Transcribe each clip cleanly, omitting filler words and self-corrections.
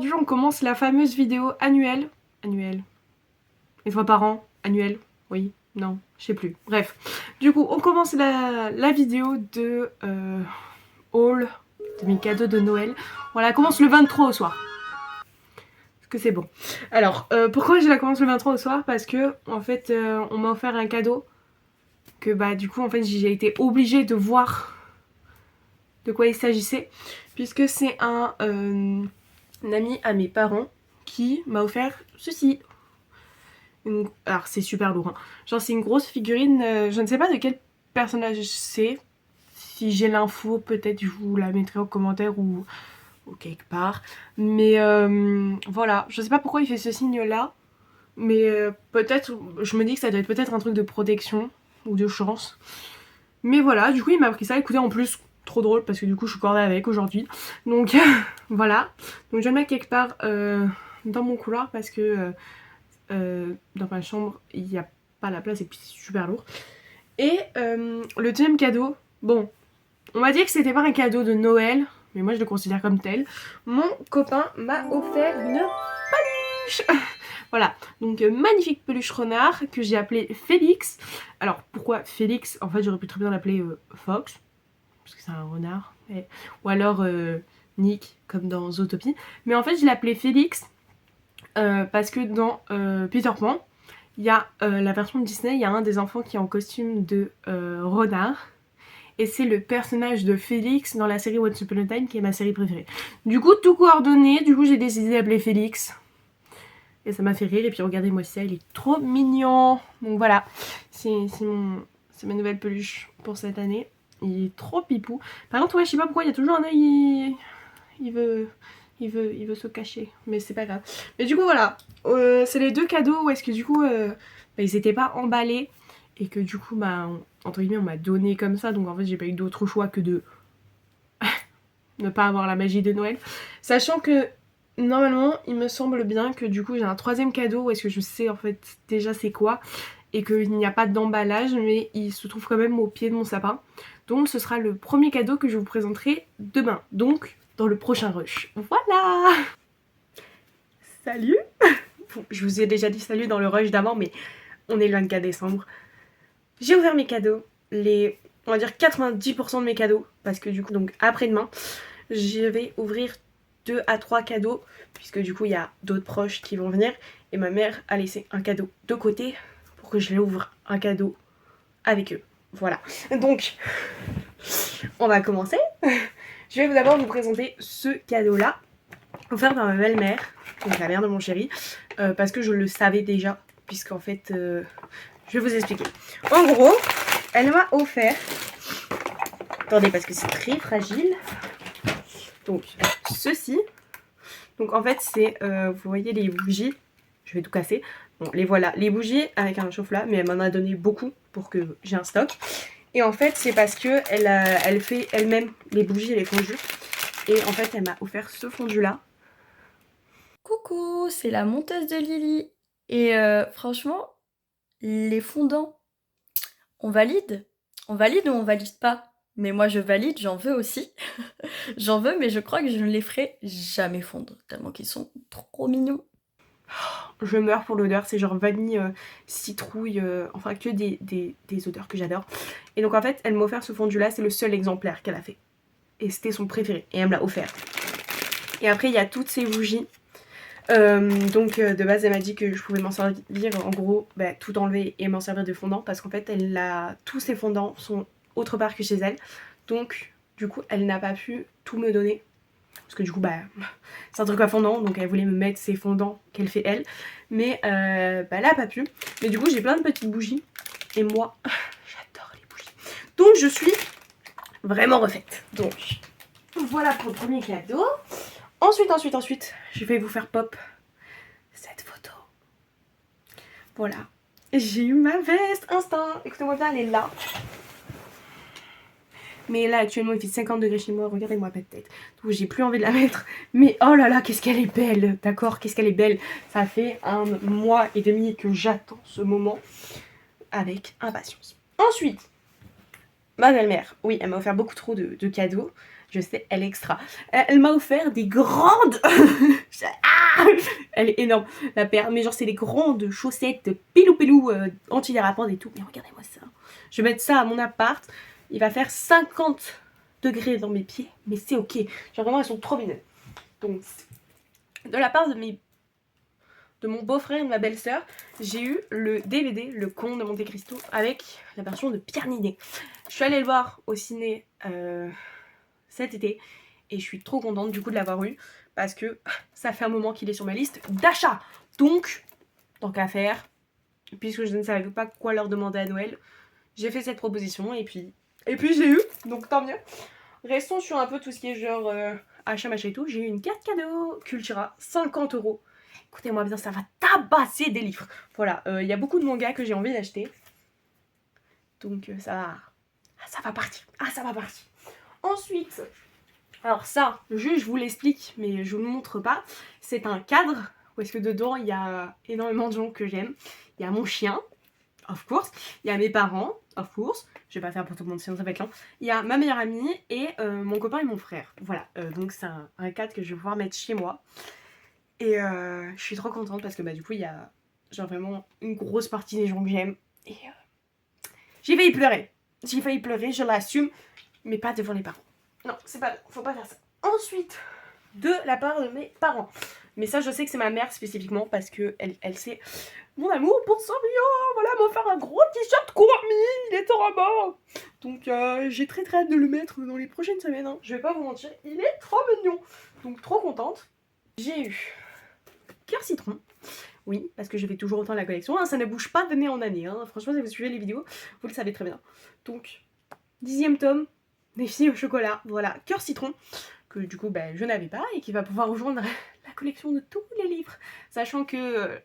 aujourd'hui on commence la fameuse vidéo annuelle. Annuelle. Une fois par an. Annuelle. Oui. Non. Je sais plus. Bref. Du coup on commence la vidéo de haul de mes cadeaux de Noël. Voilà, elle commence le 23 au soir. Est-ce que c'est bon? Alors, pourquoi je la commence le 23 au soir? Parce que en fait on m'a offert un cadeau que bah du coup en fait j'ai été obligée de voir de quoi il s'agissait, puisque c'est un ami à mes parents qui m'a offert ceci. Alors c'est super lourd, hein. Genre c'est une grosse figurine, je ne sais pas de quel personnage c'est. Si j'ai l'info, peut-être je vous la mettrai en commentaire ou quelque part. Mais voilà, je sais pas pourquoi il fait ce signe là, mais peut-être, je me dis que ça doit être peut-être un truc de protection ou de chance. Mais voilà, du coup il m'a pris ça. Écoutez, en plus trop drôle parce que du coup je suis cordée avec aujourd'hui. Donc voilà, donc je vais le mettre quelque part dans mon couloir parce que dans ma chambre il n'y a pas la place et puis c'est super lourd. Et le deuxième cadeau, bon, on m'a dit que c'était pas un cadeau de Noël, mais moi je le considère comme tel. Mon copain m'a offert une peluche. Voilà, donc magnifique peluche renard que j'ai appelé Félix. Alors pourquoi Félix? En fait j'aurais pu très bien l'appeler Fox, parce que c'est un renard. Ou alors Nick, comme dans Zootopie. Mais en fait je l'ai appelé Félix parce que dans Peter Pan, il y a la version de Disney, il y a un des enfants qui est en costume de renard. Et c'est le personnage de Félix dans la série Once Upon a Time qui est ma série préférée. Du coup, tout coordonné, du coup j'ai décidé d'appeler Félix. Et ça m'a fait rire, et puis regardez-moi ça, il est trop mignon. Donc voilà, c'est ma nouvelle peluche pour cette année. Il est trop pipou. Par contre, ouais, je sais pas pourquoi, il y a toujours un œil, il veut se cacher. Mais c'est pas grave. Mais du coup, voilà, c'est les deux cadeaux où est-ce que du coup, ils étaient pas emballés. Et que du coup, bah, entre guillemets, on m'a donné comme ça. Donc en fait, j'ai pas eu d'autre choix que de ne pas avoir la magie de Noël. Sachant que normalement, il me semble bien que du coup, j'ai un troisième cadeau où est-ce que je sais en fait déjà c'est quoi. Et qu'il n'y a pas d'emballage, mais il se trouve quand même au pied de mon sapin. Donc ce sera le premier cadeau que je vous présenterai demain. Donc dans le prochain rush. Voilà! Salut! Bon, je vous ai déjà dit salut dans le rush d'avant, mais on est le 24 décembre. J'ai ouvert mes cadeaux, on va dire 90% de mes cadeaux, parce que du coup, donc après-demain, je vais ouvrir 2 à 3 cadeaux, puisque du coup, il y a d'autres proches qui vont venir, et ma mère a laissé un cadeau de côté pour que je l'ouvre un cadeau avec eux. Voilà. Donc, on va commencer. Je vais d'abord vous présenter ce cadeau-là, offert par ma belle-mère, donc la mère de mon chéri, parce que je le savais déjà, puisqu'en fait, je vais vous expliquer. En gros, elle m'a offert... Attendez, parce que c'est très fragile. Donc, ceci. Donc, en fait, c'est... vous voyez les bougies. Je vais tout casser. Bon, les voilà. Les bougies avec un chauffe-là. Mais elle m'en a donné beaucoup pour que j'ai un stock. Et en fait, c'est parce que elle fait elle-même les bougies et les fondus. Et en fait, elle m'a offert ce fondu-là. Coucou, c'est la monteuse de Lily. Et franchement, les fondants, on valide? On valide ou on valide pas? Mais moi je valide, j'en veux aussi. J'en veux, mais je crois que je ne les ferai jamais fondre, tellement qu'ils sont trop mignons. Je meurs pour l'odeur. C'est genre vanille, citrouille, enfin que des odeurs que j'adore. Et donc en fait, elle m'a offert ce fondu-là. C'est le seul exemplaire qu'elle a fait. Et c'était son préféré. Et elle me l'a offert. Et après, il y a toutes ces bougies. Donc de base, elle m'a dit que je pouvais m'en servir, en gros, bah, tout enlever et m'en servir de fondant. Parce qu'en fait, tous ses fondants sont autre part que chez elle. Donc, du coup, elle n'a pas pu tout me donner. Parce que du coup, bah, c'est un truc à fondant. Donc, elle voulait me mettre ses fondants qu'elle fait elle. Mais bah, elle n'a pas pu. Mais du coup, j'ai plein de petites bougies. Et moi, j'adore les bougies. Donc, je suis vraiment refaite. Donc, voilà pour le premier cadeau. Ensuite, je vais vous faire pop cette photo. Voilà. J'ai eu ma veste instinct. Écoutez-moi bien, elle est là. Mais là, actuellement, il fait 50 degrés chez moi. Regardez-moi ma tête. Donc, j'ai plus envie de la mettre. Mais oh là là, qu'est-ce qu'elle est belle. D'accord, qu'est-ce qu'elle est belle. Ça fait 1 mois et demi que j'attends ce moment avec impatience. Ensuite, ma belle-mère. Oui, elle m'a offert beaucoup trop de cadeaux. Je sais, elle est extra. Elle m'a offert des grandes... Ah, elle est énorme, la paire. Mais genre, c'est des grandes chaussettes pilou-pilou anti-dérapantes et tout. Mais regardez-moi ça. Je vais mettre ça à mon appart. Il va faire 50 degrés dans mes pieds. Mais c'est ok. Genre, vraiment, elles sont trop mignonnes. Donc, de la part de mon beau-frère et de ma belle-sœur, j'ai eu le DVD, Le Comte de Monte Cristo, avec la version de Pierre Ninet. Je suis allée le voir au ciné cet été et je suis trop contente du coup de l'avoir eu parce que ça fait un moment qu'il est sur ma liste d'achat. Donc, tant qu'à faire, puisque je ne savais pas quoi leur demander à Noël, j'ai fait cette proposition et puis j'ai eu, donc tant mieux. Restons sur un peu tout ce qui est genre achat machin et tout. J'ai eu une carte cadeau Cultura, 50 €. Écoutez-moi bien, ça va tabasser des livres. Voilà, il y a beaucoup de mangas que j'ai envie d'acheter. Donc ça va partir. Ah, ça va partir. Ensuite, alors ça, je vous l'explique, mais je vous le montre pas. C'est un cadre, où est-ce que dedans, il y a énormément de gens que j'aime. Il y a mon chien, of course. Il y a mes parents, of course. Je vais pas faire pour tout le monde, sinon ça va être long. Il y a ma meilleure amie et mon copain et mon frère. Voilà, donc c'est un cadre que je vais pouvoir mettre chez moi. Et je suis trop contente parce que bah du coup il y a genre vraiment une grosse partie des gens que j'aime. Et j'ai failli pleurer. J'ai failli pleurer, je l'assume, mais pas devant les parents. Non, c'est pas, faut pas faire ça. Ensuite, de la part de mes parents. Mais ça je sais que c'est ma mère spécifiquement parce que elle sait mon amour pour Sanrio. Voilà, m'a offert un gros t-shirt Kurami, il est en bas. Donc j'ai très hâte de le mettre dans les prochaines semaines. Hein. Je vais pas vous mentir, il est trop mignon. Donc trop contente. J'ai eu Cœur Citron. Oui, parce que je fais toujours autant la collection. Hein, ça ne bouge pas d'année en année. Hein. Franchement, si vous suivez les vidéos, vous le savez très bien. Donc, 10e tome des filles au chocolat. Voilà, Cœur Citron. Que du coup, bah, je n'avais pas et qui va pouvoir rejoindre la collection de tous les livres. Sachant que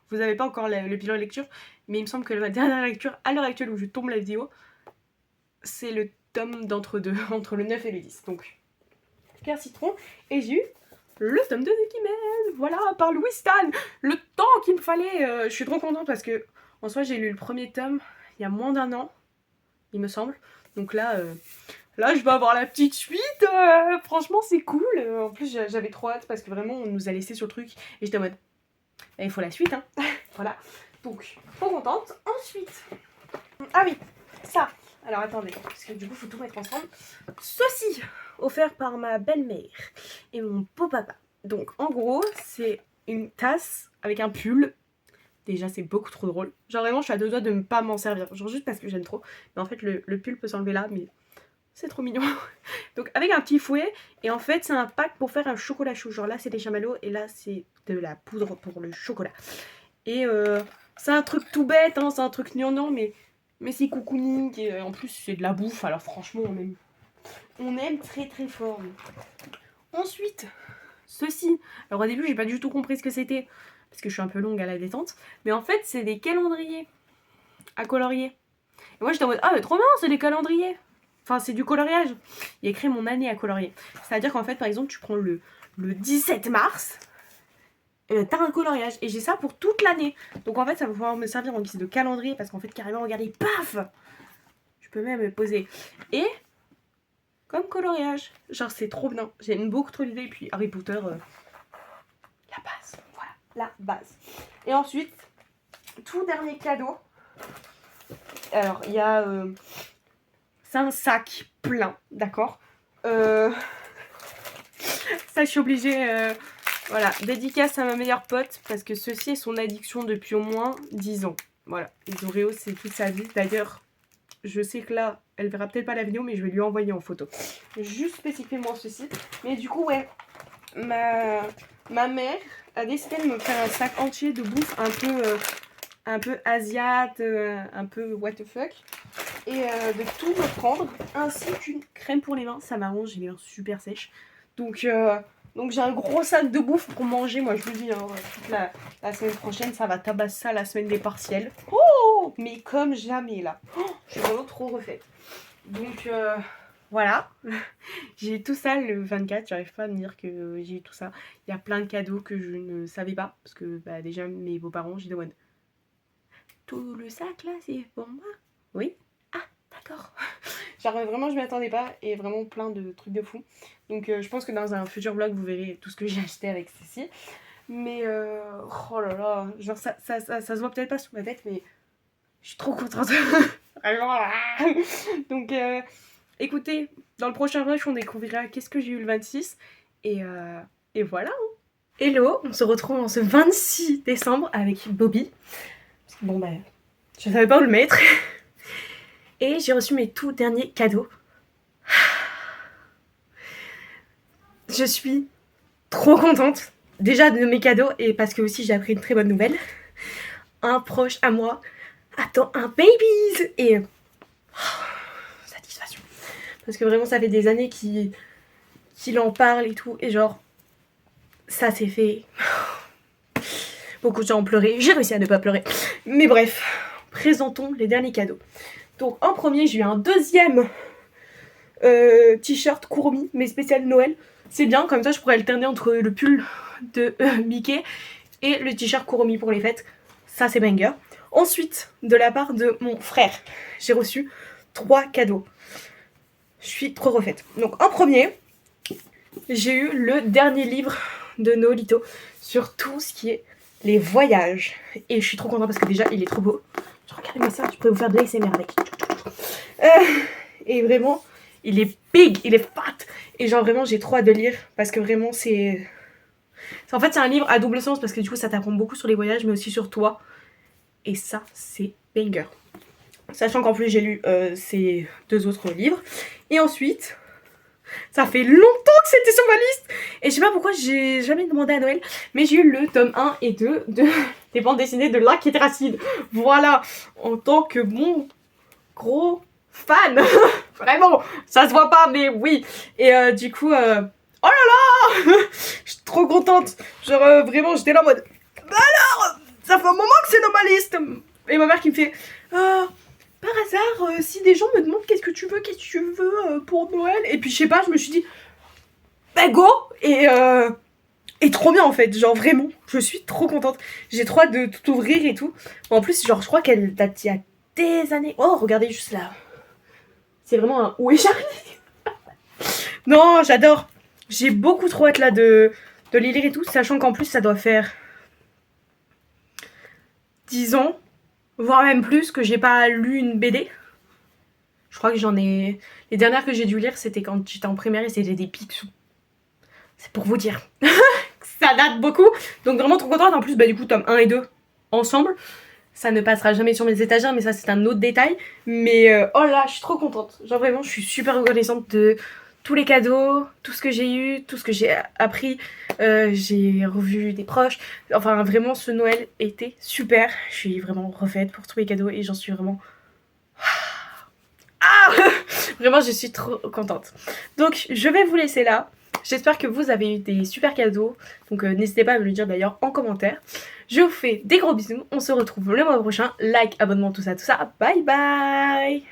vous n'avez pas encore le bilan de lecture, mais il me semble que ma dernière lecture, à l'heure actuelle où je tombe la vidéo, c'est le tome d'entre-deux, entre le 9 et le 10. Donc, Cœur Citron. Et j'ai eu le tome 2 de Kimmel, voilà, par Louis Stan. Le temps qu'il me fallait, je suis trop contente parce que, en soi, j'ai lu le premier tome il y a moins d'1 an, il me semble. Donc là, je vais avoir la petite suite, franchement, c'est cool. En plus, j'avais trop hâte parce que vraiment, on nous a laissé sur le truc. Et j'étais en mode, il faut la suite, hein. Voilà, donc, trop contente. Ensuite, ah oui, ça. Alors attendez, parce que du coup, il faut tout mettre ensemble. Ceci, offert par ma belle-mère et mon beau papa. Donc en gros, c'est une tasse avec un pull. Déjà, c'est beaucoup trop drôle. Genre vraiment, je suis à deux doigts de ne pas m'en servir. Genre juste parce que j'aime trop. Mais en fait, le pull peut s'enlever là, mais c'est trop mignon. Donc avec un petit fouet. Et en fait, c'est un pack pour faire un chocolat chaud. Genre là, c'est des chamallows et là, c'est de la poudre pour le chocolat. Et c'est un truc tout bête, hein, c'est un truc gnangnan, mais c'est cocooning. Et en plus, c'est de la bouffe. Alors franchement, on aime très très fort. Ensuite, ceci. Alors au début, j'ai pas du tout compris ce que c'était, parce que je suis un peu longue à la détente. Mais en fait, c'est des calendriers à colorier. Et moi, j'étais en mode, ah, mais trop bien, c'est des calendriers. Enfin, c'est du coloriage. Il y a écrit mon année à colorier. C'est-à-dire qu'en fait, par exemple, tu prends le 17 mars, et ben, t'as un coloriage. Et j'ai ça pour toute l'année. Donc en fait, ça va pouvoir me servir en guise de calendrier, parce qu'en fait, carrément, regardez, paf, je peux même me poser. Et comme coloriage. Genre, c'est trop bien. J'aime beaucoup trop l'idée. Et puis, Harry Potter, la base. Voilà, la base. Et ensuite, tout dernier cadeau. Alors, il y a... c'est un sac plein, d'accord. Ça, je suis obligée... voilà, dédicace à ma meilleure pote. Parce que ceci est son addiction depuis au moins 10 ans. Voilà, les Oreos, c'est toute sa vie. D'ailleurs, je sais que là, elle verra peut-être pas la vidéo, mais je vais lui envoyer en photo. Juste spécifiquement ceci. Mais du coup, ouais, ma mère a décidé de me faire un sac entier de bouffe un peu asiate, un peu what the fuck. Et de tout me prendre, ainsi qu'une crème pour les mains. Ça m'arrange, j'ai les mains super sèches. Donc j'ai un gros sac de bouffe pour manger. Moi, je vous dis, hein, toute la semaine prochaine, ça va tabasser ça la semaine des partiels. Oh, mais comme jamais, là. Oh, je suis vraiment trop refaite. Donc, voilà. J'ai eu tout ça le 24. J'arrive pas à me dire que j'ai eu tout ça. Il y a plein de cadeaux que je ne savais pas. Parce que, bah, déjà, mes beaux-parents, j'ai demandé. Tout le sac, là, c'est pour moi? Oui. Ah, d'accord. Genre vraiment je m'y attendais pas et vraiment plein de trucs de fou. Donc je pense que dans un futur vlog vous verrez tout ce que j'ai acheté avec Cécile. Mais oh là là, genre ça se voit peut-être pas sur ma tête mais je suis trop contente. Vraiment. Donc écoutez, dans le prochain vlog on découvrira qu'est-ce que j'ai eu le 26 et voilà. Hello, on se retrouve en ce 26 décembre avec Bobby. Parce que bon bah je savais pas où le mettre. Et j'ai reçu mes tout derniers cadeaux. Je suis trop contente. Déjà de mes cadeaux et parce que aussi j'ai appris une très bonne nouvelle. Un proche à moi attend un baby et satisfaction. Parce que vraiment ça fait des années qu'il en parle et tout et genre ça s'est fait. Beaucoup de gens ont pleuré, j'ai réussi à ne pas pleurer. Mais bref, présentons les derniers cadeaux. Donc en premier j'ai eu un deuxième t-shirt Kuromi mais spécial Noël. C'est bien, comme ça je pourrais alterner entre le pull de Mickey et le t-shirt Kuromi pour les fêtes. Ça c'est banger. Ensuite, de la part de mon frère, j'ai reçu 3 cadeaux. Je suis trop refaite. Donc en premier, j'ai eu le dernier livre de Nolito sur tout ce qui est les voyages. Et je suis trop contente parce que déjà il est trop beau. Je regarde mes soeurs, je pourrais vous faire de l'ASMR avec. Et vraiment, il est big, il est fat. Et genre vraiment j'ai trop hâte de lire parce que vraiment c'est... En fait c'est un livre à double sens parce que du coup ça t'apprend beaucoup sur les voyages mais aussi sur toi. Et ça c'est banger. Sachant qu'en plus j'ai lu ces 2 autres livres. Et ensuite, ça fait longtemps que c'était sur ma liste. Et je sais pas pourquoi j'ai jamais demandé à Noël. Mais j'ai eu le tome 1 et 2 des bandes dessinées de Lac et Tracide. Voilà, en tant que bon gros fan. Vraiment, ça se voit pas mais oui. Et du coup, oh là là, je suis trop contente. Genre vraiment j'étais là en mode, bah alors, ça fait un moment que c'est dans ma liste. Et ma mère qui me fait, par hasard, si des gens me demandent qu'est-ce que tu veux pour Noël. Et puis je sais pas, je me suis dit, bah go. Et trop bien en fait, genre vraiment, je suis trop contente. J'ai trop hâte de tout ouvrir et tout. En plus, genre je crois qu'elle date il y a des années. Oh, regardez juste là. C'est vraiment un... Où est Charlie? Non, j'adore. J'ai beaucoup trop hâte là de les lire et tout, sachant qu'en plus ça doit faire 10 ans, voire même plus, que j'ai pas lu une BD. Je crois que j'en ai... Les dernières que j'ai dû lire, c'était quand j'étais en primaire et c'était des Picsou. C'est pour vous dire. Ça date beaucoup. Donc vraiment trop contente. En plus, bah du coup, tome 1 et 2 ensemble. Ça ne passera jamais sur mes étagères, mais ça c'est un autre détail. Mais oh là, je suis trop contente. Genre vraiment, je suis super reconnaissante de tous les cadeaux, tout ce que j'ai eu, tout ce que j'ai appris. J'ai revu des proches. Enfin vraiment, ce Noël était super. Je suis vraiment refaite pour tous les cadeaux et j'en suis vraiment... Ah vraiment, je suis trop contente. Donc, je vais vous laisser là. J'espère que vous avez eu des super cadeaux. Donc, n'hésitez pas à me le dire d'ailleurs en commentaire. Je vous fais des gros bisous. On se retrouve le mois prochain. Like, abonnement, tout ça, tout ça. Bye bye.